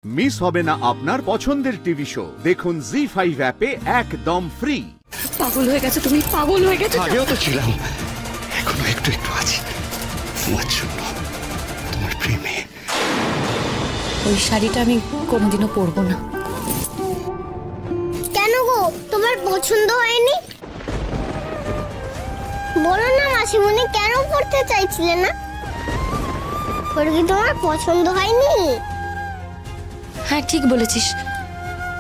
Miss হবে না আপনার পছন্দের টিভি শো। দেখুন জি5 অ্যাপে একদম ফ্রি। পাগল হয়ে গেছো তুমি, পাগল হয়ে গেছো। আগেও তো ছিলাম, এখনো একটু একটু আছি তোমার জন্য, তোমার প্রেমে। ওই শাড়িটা আমি কোনোদিনও পরবো না। কেন গো, তোমার পছন্দ হয়নি? বলো না মাসিমণি, কেন পড়তে চাইছিলে না? ওটা কি তোমার পছন্দ হয়নি? হ্যাঁ ঠিক বলেছিস,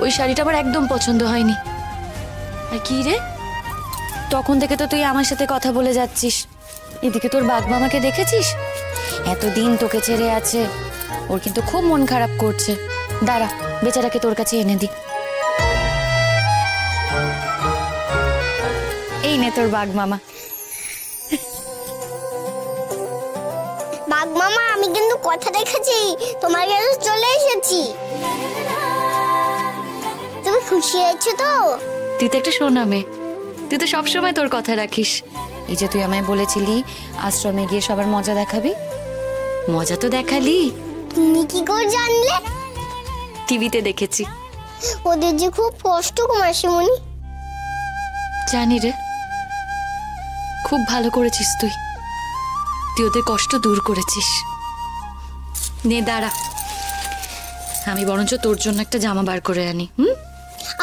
ওই শাড়িটা আমার একদম পছন্দ হয়নি। আর কি রে, তখন থেকে তো তুই আমার সাথে কথা বলে যাচ্ছিস, এদিকে তোর বাঘ মামাকে দেখেছিস? এতদিন তোকে ছেড়ে আছে, ওর কিন্তু খুব মন খারাপ করছে। দাঁড়া, বেচারাকে তোর কাছে এনে দি। এই নে তোর বাঘ মামা। বাঘ মামা, আমি কিন্তু কথা রেখেছি, তোমার কাছে চলে এসেছি। তুমি খুশি হয়েছো তো? তুই তো একটা সোনা মেয়ে, তুই তো সবসময় তোর কথা রাখিস। এই যে তুই আমায় বলেছিলি আশ্রমে গিয়ে সবার মজা দেখাবি, মজা তো দেখালি। তুমি কি করে জানলে? টিভিতে দেখেছি। ওদের যে খুব কষ্ট গো মাসিমণি। জানি রে, খুব ভালো করেছিস তুই, তুই ওদের কষ্ট দূর করেছিস। নে দাঁড়া, আমি বরঞ্চ তোর জন্য একটা জামা বার করে আনি।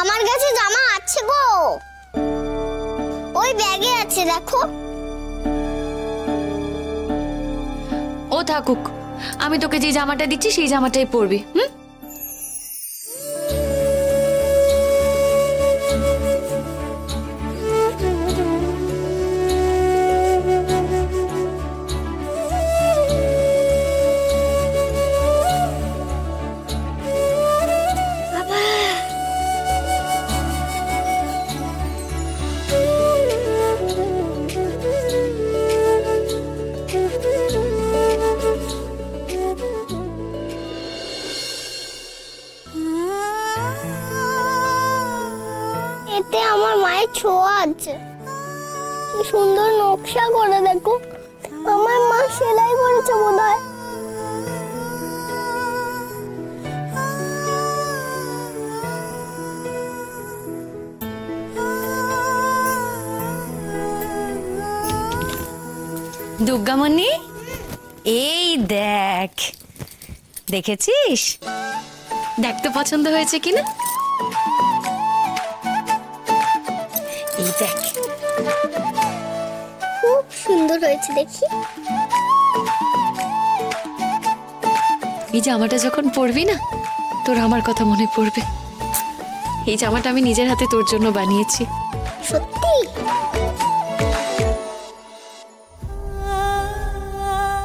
আমার কাছে জামা আছে গো, ওই ব্যাগে আছে, দেখো। ও থাকুক, আমি তোকে যে জামাটা দিচ্ছি সেই জামাটাই পরবি। এতে আমার মায়ের ছোঁয়া আছে, কি সুন্দর নকশা করে, দেখো। আমার মা সেলাই করেছে বোধহয়। দুর্গামণি, এই দেখ, দেখেছিস? দেখ তো পছন্দ হয়েছে কিনা। এই দেখ, খুব সুন্দর হয়েছে, দেখি। এই জামাটা যখন পরবি না, তোর আমার কথা মনে পড়বে। এই জামাটা আমি নিজের হাতে তোর জন্য বানিয়েছি। সত্যি?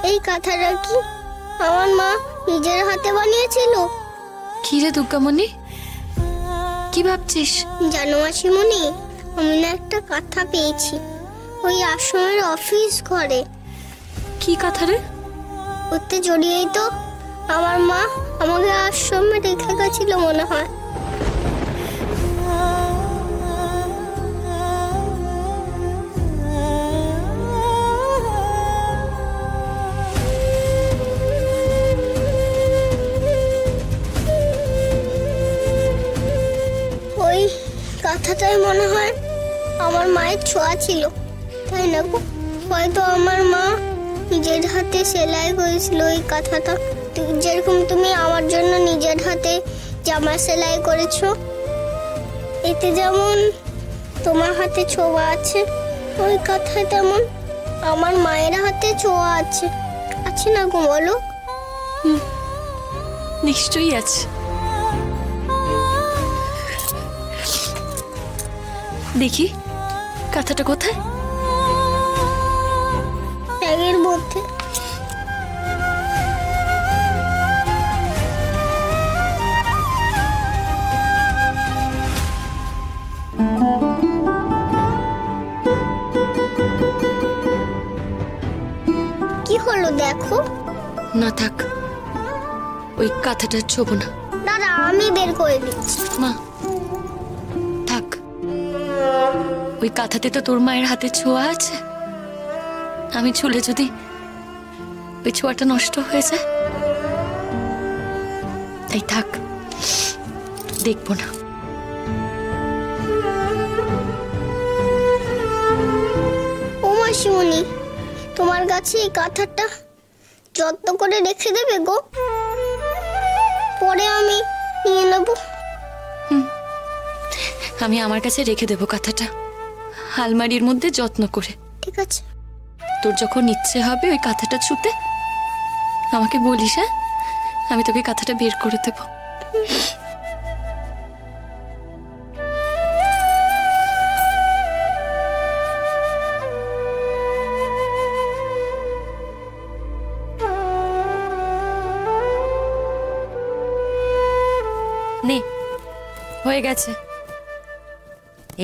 এই কাঁথাটা কি আমার মা নিজের হাতে বানিয়েছিল? কি রে দুর্গামণি, কি ভাবছিস? জানো মাসিমণি, আমি না একটা কাঁথা পেয়েছি ওই আশ্রমের অফিস ঘরে। কি কথা রে? ওতে জড়িয়েই তো আমার মা আমাকে আশ্রমে রেখে গেছিল মনে হয়। ওই কাঁথাটাই মনে হয় আমার মায়ের ছোঁয়া ছিল, তাই না গো? হয়তো আমার মা নিজের হাতে সেলাই করেছিল ওই কাঁথাটা, যেরকম তুমি আমার জন্য নিজের হাতে জামা সেলাই করেছো। এতে যেমন তোমার হাতে ছোঁয়া আছে, ওই কাঁথায় তেমন আমার মায়ের হাতে ছোঁয়া আছে। আছে না গো, বলো? নিশ্চয়ই আছে। দেখি কাঁথাটা কোথায়? ব্যাগের মধ্যে। কি হলো দেখো? না থাক, ওই কাঁথাটা ছোবো না। দাদা, আমি বের করে দিচ্ছি। মা থাক, ওই কাঁথাতে তো তোর মায়ের হাতে ছোঁয়া আছে। আমি ছুলে যদি ওই ছোঁয়াটা নষ্ট হয়ে যায়, তাই থাক, দেখবো না। ও মাসিমণি, তোমার কাছে এই কাঁথাটা যত্ন করে রেখে দেবে গো, পরে আমি নিয়ে নেব। আমি আমার কাছে রেখে দেবো কাঁথাটা, আলমারির মধ্যে যত্ন করে। ঠিক আছে। তোর যখন ইচ্ছে হবে ওই কাঁথাটা ছুতে আমাকে বলিস, হ্যাঁ? আমি তোকে কাঁথাটা বের করে দেব। নে, হয়ে গেছে।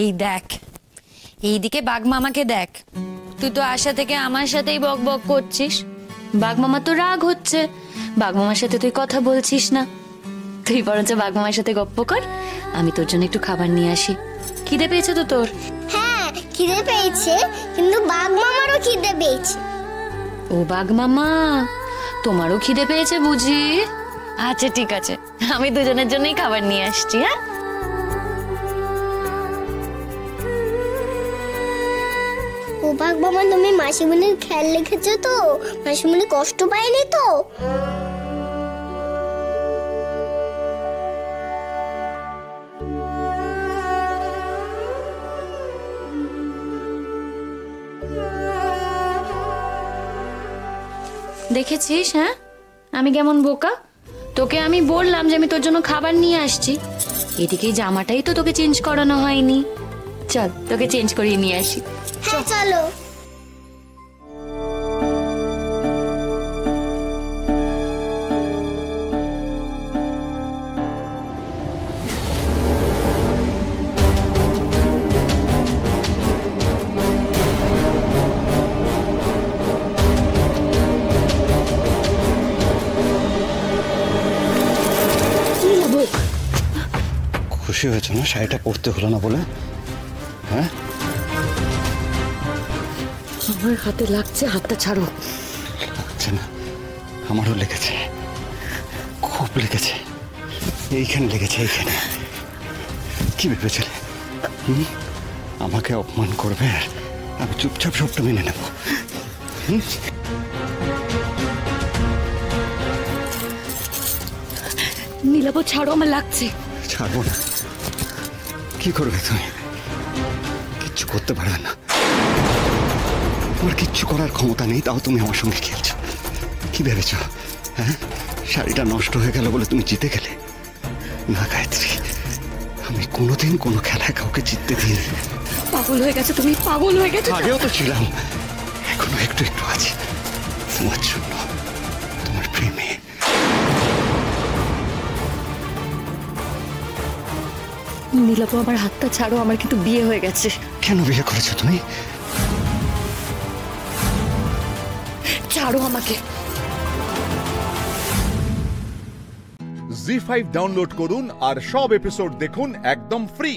এই দেখ, এইদিকে বাঘ মামাকে দেখ। তুই তো আশা থেকে আমার সাথেই বক বক করছিস, বাঘ মামা তো রাগ হচ্ছে, বাঘ মামার সাথে তুই কথা বলছিস না। তুই বরঞ্চ বাঘ মামার সাথে গপ্প কর, আমি তোর জন্য একটু খাবার নিয়ে আসি। খিদে পেয়েছে তো তোর? হ্যাঁ, খিদে পেয়েছে, কিন্তু বাঘ মামারও খিদে পেয়েছে। ও বাঘ মামা, তোমারও খিদে পেয়েছে বুঝি? আচ্ছা ঠিক আছে, আমি দুজনের জন্যই খাবার নিয়ে আসছি। হ্যাঁ, ও বাঘ মামা, তুমি মাসিমণির খেয়াল রেখেছো তো? মাসিমণি কষ্ট পায়নি তো? দেখেছিস? হ্যাঁ, আমি কেমন বোকা। তোকে আমি বললাম যে আমি তোর জন্য খাবার নিয়ে আসছি, এদিকে জামাটাই তো তোকে চেঞ্জ করানো হয়নি। চল তোকে চেঞ্জ করিয়ে নিয়ে আসি। হ্যাঁ চলো। খুশি হয়েছো না শাড়িটা পরতে হলো না বলে? হ্যাঁ, আমার হাতে লাগছে, হাতটা ছাড়ো। লাগছে না? আমারও লেগেছে, খুব লেগেছে। এইখানে লেগেছে, এইখানে। কি ভেবেছিলে আমাকে অপমান করবে আর আমি চুপচাপ সবটা মেনে নেব? নীলাভ, ছাড়ো, আমার লাগছে। ছাড়বো না। কি করবে তুমি? কিচ্ছু করতে পারবে না। তোমার কিচ্ছু করার ক্ষমতা নেই, তাও তুমি আমার সঙ্গে খেলছো। কি ভেবেছ? হ্যাঁ, শাড়িটা নষ্ট হয়ে গেল বলে তুমি জিতে গেলে? না গায়ত্রী, আমি কোনোদিন কোনো খেলায় কাউকে জিততে দিইনি। পাগল হয়ে গেছে তুমি, পাগল হয়ে গেছে। আগেও তো ছিলাম, এখনো একটু একটু আছি তোমার জন্য, তোমার প্রেমে। নীলাভ, আমার হাতটা ছাড়ো, আমার কিন্তু বিয়ে হয়ে গেছে। কেন বিয়ে করেছো তুমি? ছাড়ো আমাকে। জি5 ডাউনলোড করুন আর সব এপিসোড দেখুন একদম ফ্রি।